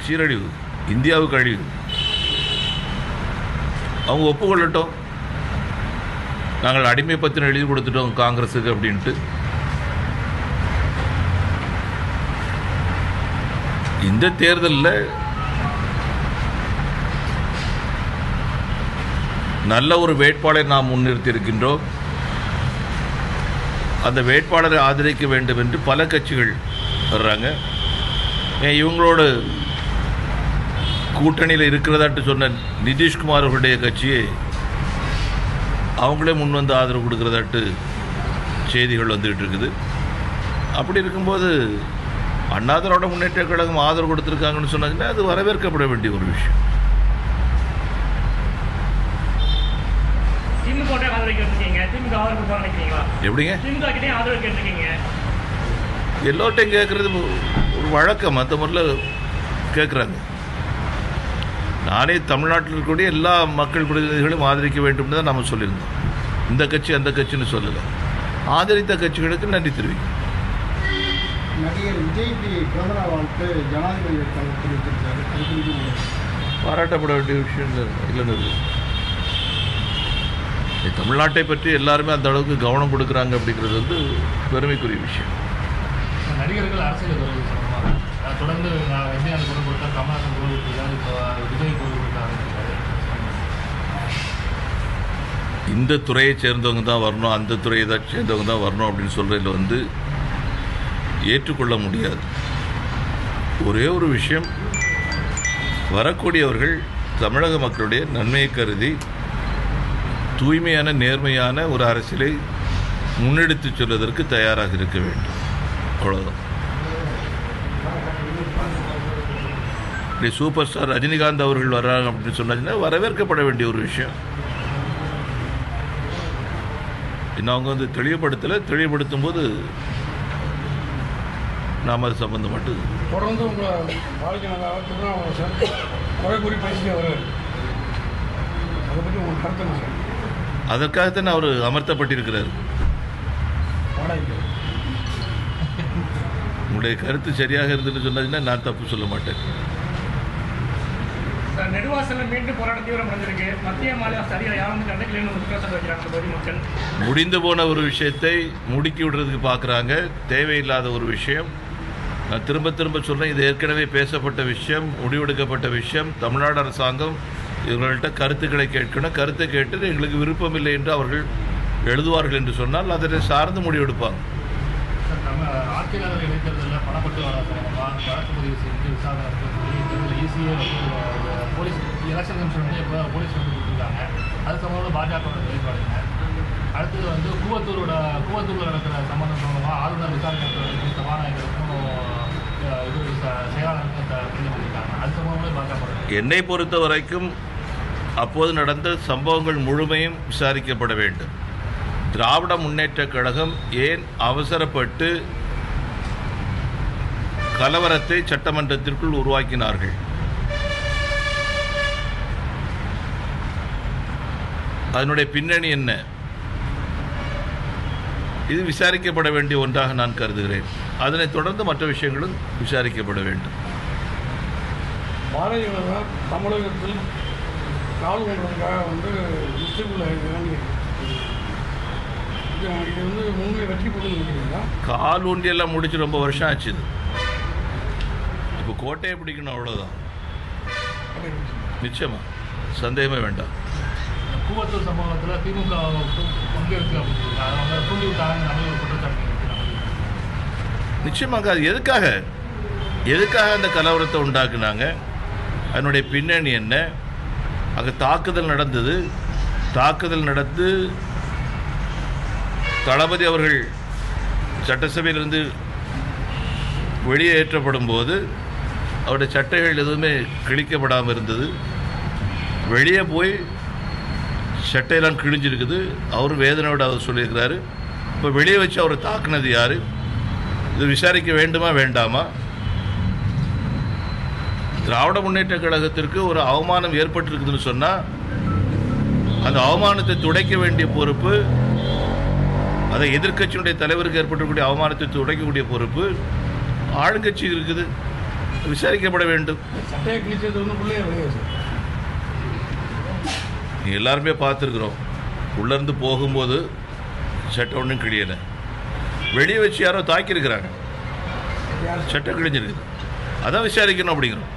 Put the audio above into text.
சீரழிவு, இந்தியாவுக்கு அழிவு. அவங்க ஒப்புக்கொள்ளட்டும், நாங்கள் அடிமை பத்திரம் எழுதி கொடுத்துட்டோம் காங்கிரஸுக்கு அப்படின்ட்டு. இந்த தேர்தலில் நல்ல ஒரு வேட்பாளரை நாம் முன்னிறுத்தி இருக்கின்றோம். அந்த வேட்பாளரை ஆதரிக்க வேண்டும் என்று பல கட்சிகள் வர்றாங்க. இவங்களோட கூட்டணியில் இருக்கிறதாட்டு சொன்ன நிதிஷ்குமார் அவர்களுடைய கட்சியை அவங்களே முன் வந்து ஆதரவு கொடுக்கிறதாட்டு செய்திகள் வந்துகிட்டு இருக்குது. அப்படி இருக்கும்போது அண்ணா திராவிட முன்னேற்ற கழகம் ஆதரவு கொடுத்துருக்காங்கன்னு சொன்னாங்கன்னா அது வரவேற்கப்பட வேண்டிய ஒரு விஷயம். எப்படிங்க எல்லோர்ட்டையும் கேட்கறது ஒரு வழக்கம், மற்ற முறையில் கேட்குறாங்க. நானே தமிழ்நாட்டில் இருக்கக்கூடிய எல்லா மக்கள் பிரதிநிதிகளும் ஆதரிக்க வேண்டும் தான் நம்ம சொல்லியிருந்தோம். இந்த கட்சி அந்த கட்சின்னு சொல்லலை. ஆதரித்த கட்சிகளுக்கு நன்றி தெரிவிக்கும். நடிகர் விஜய்க்கு பிறந்தநாள் வாழ்த்து ஜனாதிபதி பாராட்டப்பட வேண்டிய விஷயம் இல்லைன்னு. தமிழ்நாட்டை பற்றி எல்லாருமே அந்த அளவுக்கு கவனம் கொடுக்குறாங்க அப்படிங்கிறது வந்து பெருமைக்குரிய விஷயம். நடிகர்கள் அரசியல் தொடர்ந்து விஜயகாந்த் குரல் கொடுத்தா, கமல்ஹாசன் குரல் கொடுத்தாரு, விஜய் குரல் கொடுத்தாரு. இந்த துறையை சேர்ந்தவங்க தான் வரணும், அந்த துறையை தான் சேர்ந்தவங்க தான் வரணும் அப்படின்னு சொல்றதுல வந்து ஏற்றுக்கொள்ள முடியாது. ஒரே ஒரு விஷயம், வரக்கூடியவர்கள் தமிழக மக்களுடைய நன்மையை கருதி தூய்மையான நேர்மையான ஒரு அரசியலை முன்னெடுத்து செல்வதற்கு தயாராக இருக்க வேண்டும். அவ்வளோதான். சூப்பர் ஸ்டார் ரஜினிகாந்த் அவர்கள் வர்றாங்க அப்படின்னு சொன்னாங்கன்னா வரவேற்கப்பட வேண்டிய ஒரு விஷயம். இன்னும் அவங்க வந்து தெளிவுபடுத்தும் போது நாம் அது சம்பந்தப்பட்டு தொடர்ந்து உங்களை அதற்காகத்தான் அவர் அமர்த்தப்பட்டிருக்கிறார். உங்களுடைய கருத்து சரியாக இருந்துன்னு சொன்னதுன்னா நான் தப்பு சொல்ல மாட்டேன். நெடுவாசலில் மீண்டும் போராட்ட தீவிரம் அடைஞ்சிருக்கு. மத்திய மாநில சரியாக யாரும் கண்டுக்கலன்னு குற்றச்சாட்டு வைக்கிறாங்க பொதுமக்கள். முடிந்து போன ஒரு விஷயத்தை முடுக்கி விடுறதுக்கு பார்க்குறாங்க. தேவையில்லாத ஒரு விஷயம். நான் திரும்ப சொல்கிறேன், இது ஏற்கனவே பேசப்பட்ட விஷயம், முடிவெடுக்கப்பட்ட விஷயம். தமிழ்நாடு அரசாங்கம் இவர்கள்ட்ட கருத்துக்களை கேட்கணும். கருத்தை கேட்டு எங்களுக்கு விருப்பம் இல்லை என்று அவர்கள் எழுதுவார்கள் என்று சொன்னால் அதனை சார்ந்து முடிவெடுப்பாங்க. ஆட்சியாளர் இடைத்தேர்தலில் பணப்பட்டு வழக்கு பதிவு செஞ்சு விசாரணை ஈஸியே போலீஸ் எலெக்ஷன் கமிஷன் வந்து இப்போ போலீஸ் வந்து கொடுத்துருக்காங்க. அது சம்பந்தமாக பாஜக நிலைப்பாடுங்க. அடுத்தது வந்து கூவத்தூரில் நடக்கிற சம்பந்தம் சம்பந்தமாக ஆளுநர் விசாரணை சபாநாயகருக்கும் இது செயலாளருக்கும் பண்ணியிருக்காங்க. அது சம்பந்தமாக பாஜக. என்னை பொறுத்த வரைக்கும் அப்போது நடந்த சம்பவங்கள் முழுமையும் விசாரிக்கப்பட வேண்டும். திராவிட முன்னேற்ற கழகம் ஏன் அவசரப்பட்டு கலவரத்தை சட்டமன்றத்திற்குள் உருவாக்கினார்கள்? அதனுடைய பின்னணி என்ன? இது விசாரிக்கப்பட வேண்டிய ஒன்றாக நான் கருதுகிறேன். அதனைத் தொடர்ந்து மற்ற விஷயங்களும் விசாரிக்கப்பட வேண்டும். தமிழகத்தில் கால் ஊன்றதுக்காக வந்து இது வந்து முன்னே வெற்றி போட்டு நினைக்கிறீங்களா? கால் ஊண்டியெல்லாம் முடிச்சு ரொம்ப வருஷம் ஆச்சு. இப்போ கோட்டையை பிடிக்கணும், அவ்வளோதான். நிச்சயமா, சந்தேகமே வேண்டாம். கூவத்தூர் சம்பவத்தில் திமுக பங்கேற்க நிச்சயமாக அது எதுக்காக அந்த கலவரத்தை உண்டாக்குனாங்க? அதனுடைய பின்னணி என்ன? அங்கே தாக்குதல் நடந்து தளபதி அவர்கள் சட்டசபையிலிருந்து வெளியேற்றப்படும் போது அவருடைய சட்டைகள் எதுவுமே கிழிக்கப்படாமல் இருந்தது. வெளியே போய் சட்டையெல்லாம் கிழிஞ்சிருக்குது. அவர் வேதனையோடு அவர் சொல்லியிருக்கிறாரு. இப்போ வெளியே வச்சு அவரை தாக்குனது யார்? இது விசாரிக்க வேண்டுமா வேண்டாமா? திராவிட முன்னேற்ற கழகத்திற்கு ஒரு அவமானம் ஏற்பட்டிருக்குதுன்னு சொன்னால் அந்த அவமானத்தை துடைக்க வேண்டிய பொறுப்பு, அதை எதிர்கட்சியினுடைய தலைவருக்கு ஏற்பட்டக்கூடிய அவமானத்தை துடைக்கக்கூடிய பொறுப்பு ஆளுங்கட்சி இருக்குது. விசாரிக்கப்பட வேண்டும். சட்டையை கிழிச்சது ஒன்று பிள்ளைய விளையாது சார். நீங்கள் எல்லாருமே பார்த்துருக்குறோம். உள்ளேருந்து போகும்போது சட்டை ஒன்றும் கிழியலை, வெளியே வச்சு யாரோ தாக்கியிருக்கிறாங்க, சட்டை கிழிஞ்சிருக்குது. அதான் விசாரிக்கணும் அப்படிங்கிறோம்.